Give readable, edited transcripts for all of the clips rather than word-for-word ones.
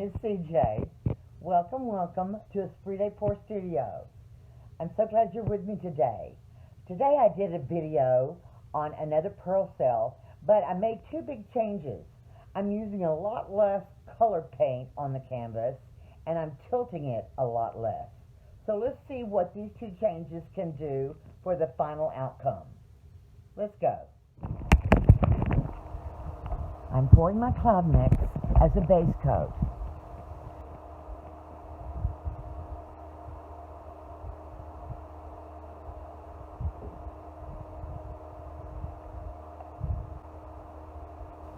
It's CJ. Welcome to Esprit de Pour Studio. I'm so glad you're with me today. Today I did a video on another pearl cell, but I made two big changes. I'm using a lot less color paint on the canvas, and I'm tilting it a lot less. So let's see what these two changes can do for the final outcome. Let's go. I'm pouring my cloud mix as a base coat.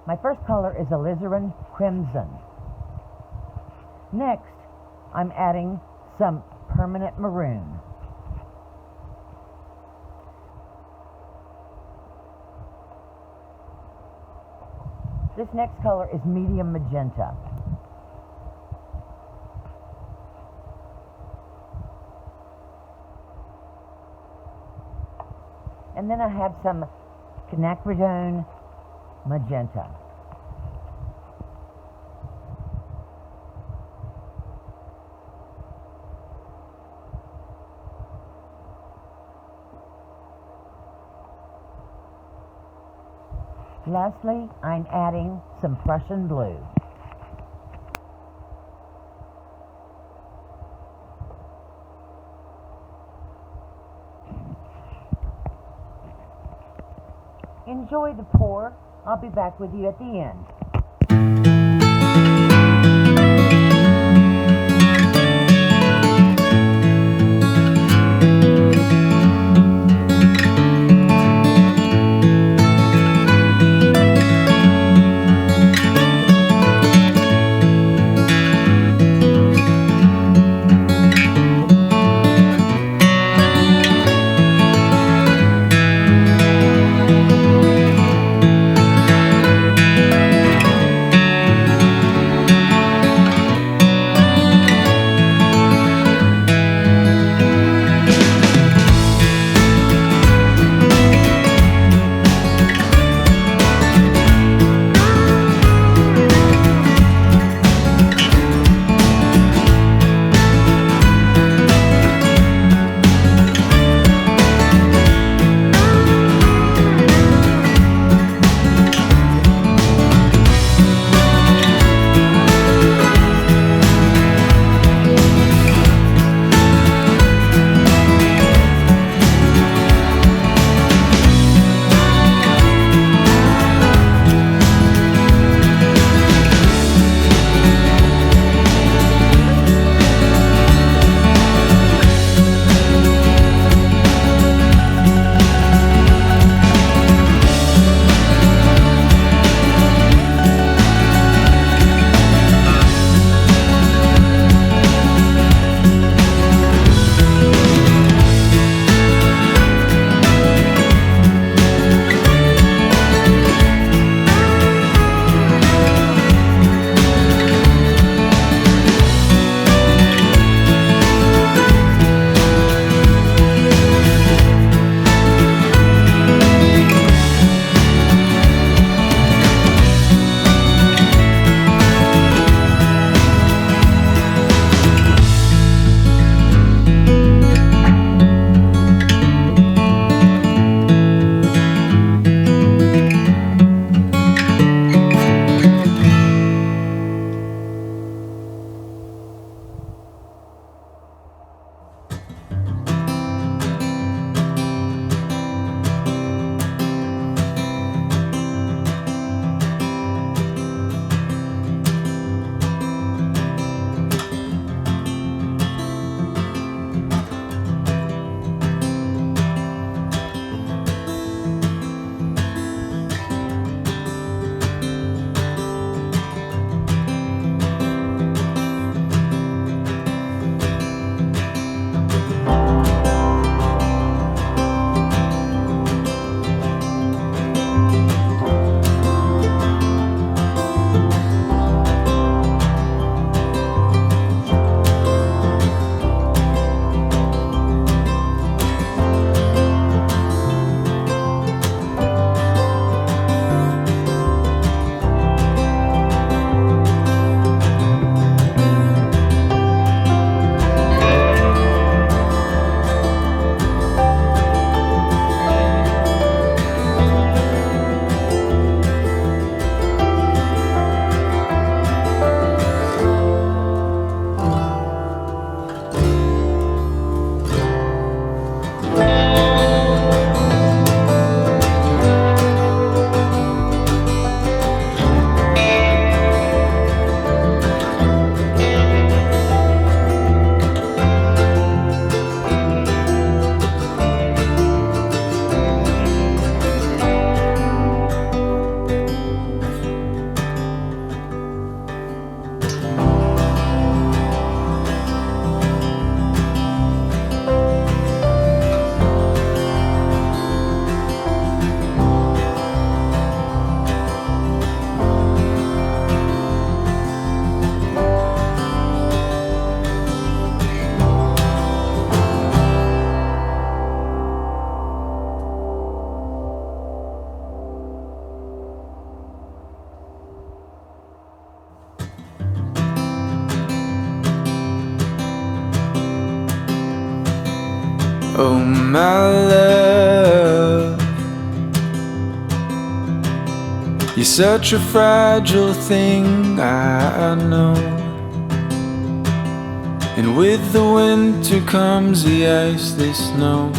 My first color is alizarin crimson. Next, I'm adding some permanent maroon. This next color is medium magenta. And then I have some quinacridone magenta. Lastly, I'm adding some Prussian blue. Enjoy the pour. I'll be back with you at the end. You're such a fragile thing, I know. And with the winter comes the ice, the snow.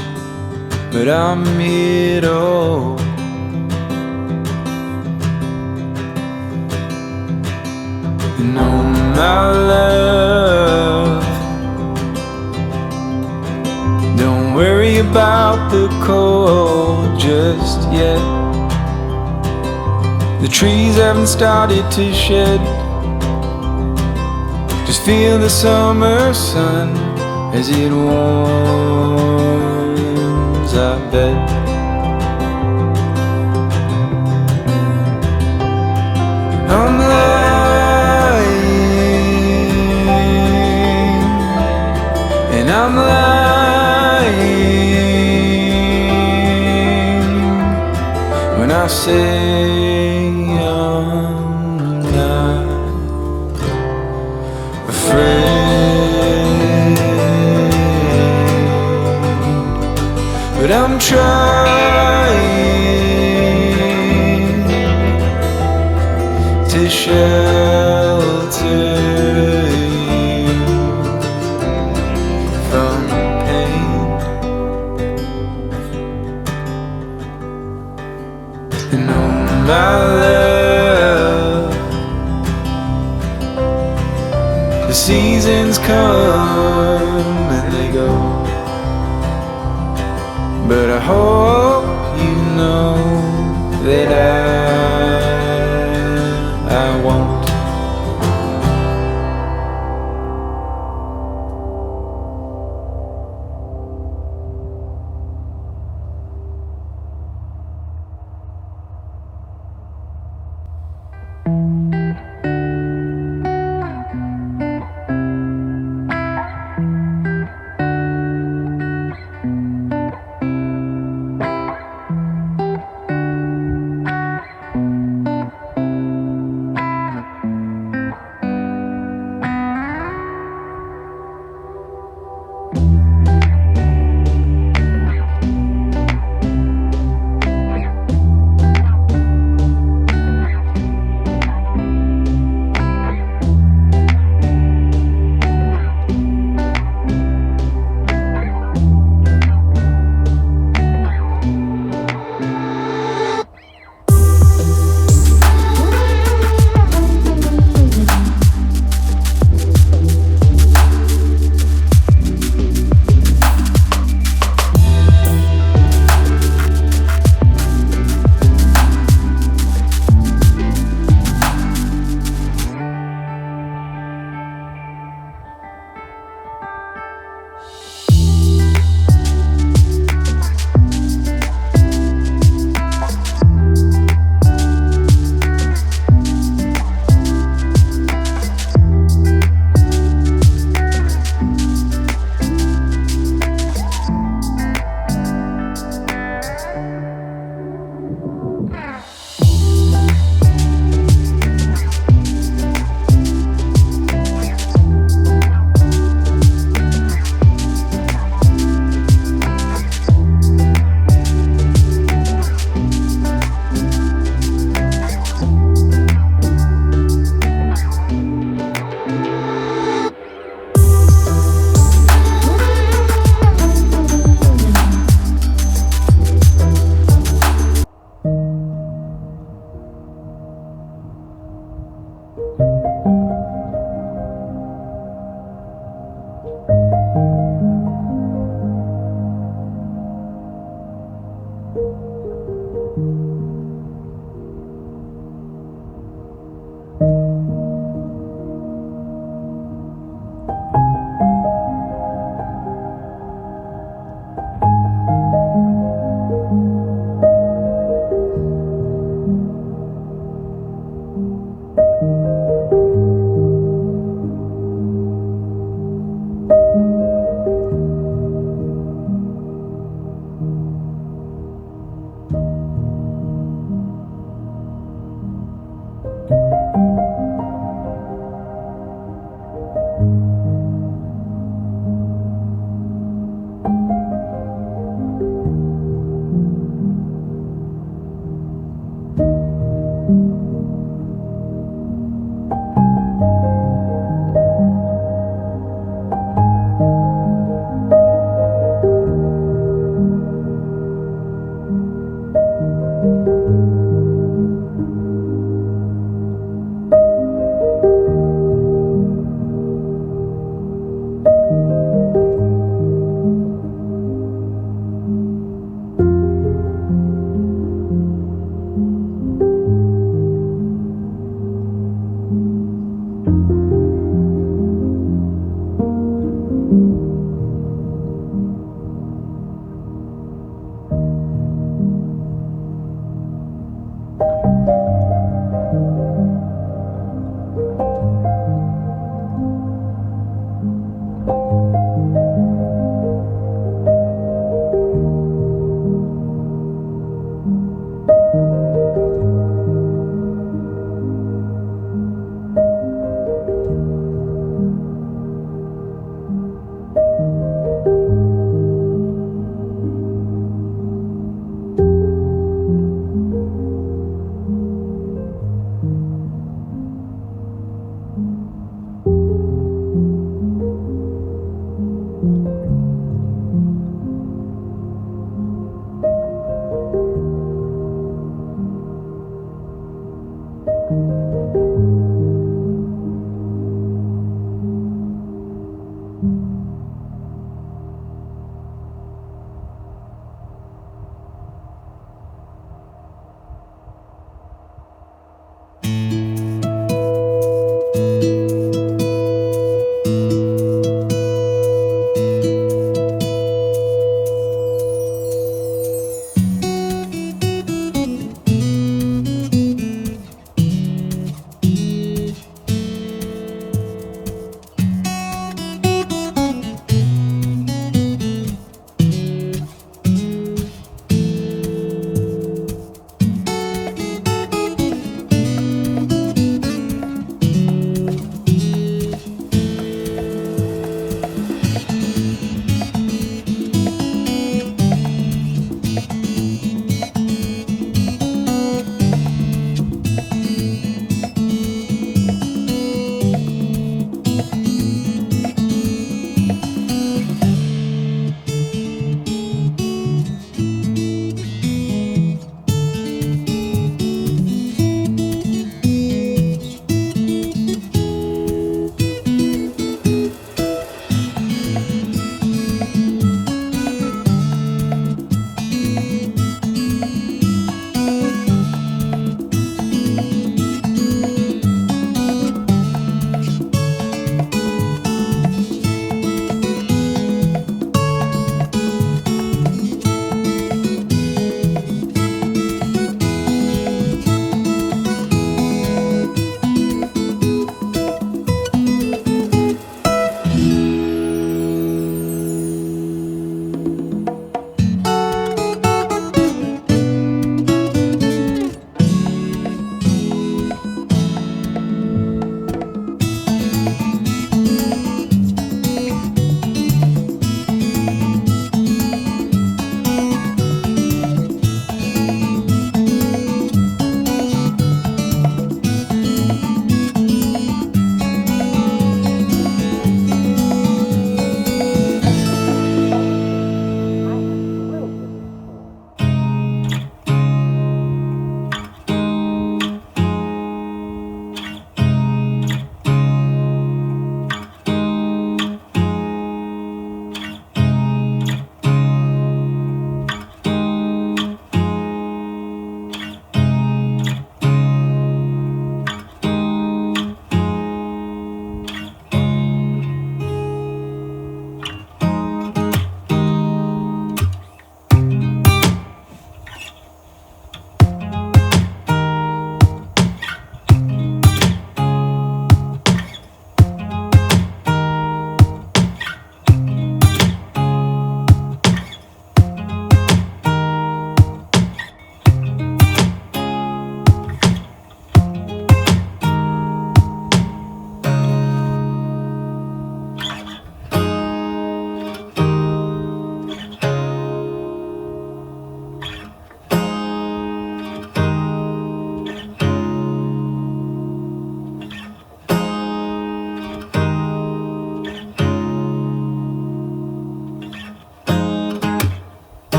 But I'm here to hold. And oh my love, don't worry about the cold just yet. The trees haven't started to shed. Just feel the summer sun as it warms our bed. I'm lying, and I'm lying when I say but I'm trying to shelter you from pain. And oh my love, the seasons come and they go, but I hope you know that I won't.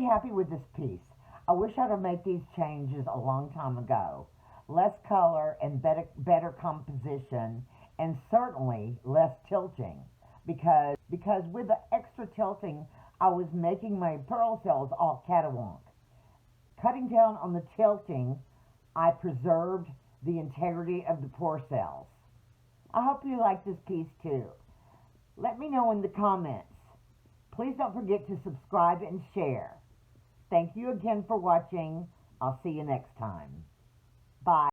really happy with this piece. I wish I'd have made these changes a long time ago. Less color and better composition, and certainly less tilting, because with the extra tilting I was making my pearl cells all catawonk. Cutting down on the tilting, I preserved the integrity of the pour cells. I hope you like this piece too. Let me know in the comments. Please don't forget to subscribe and share. Thank you again for watching. I'll see you next time. Bye.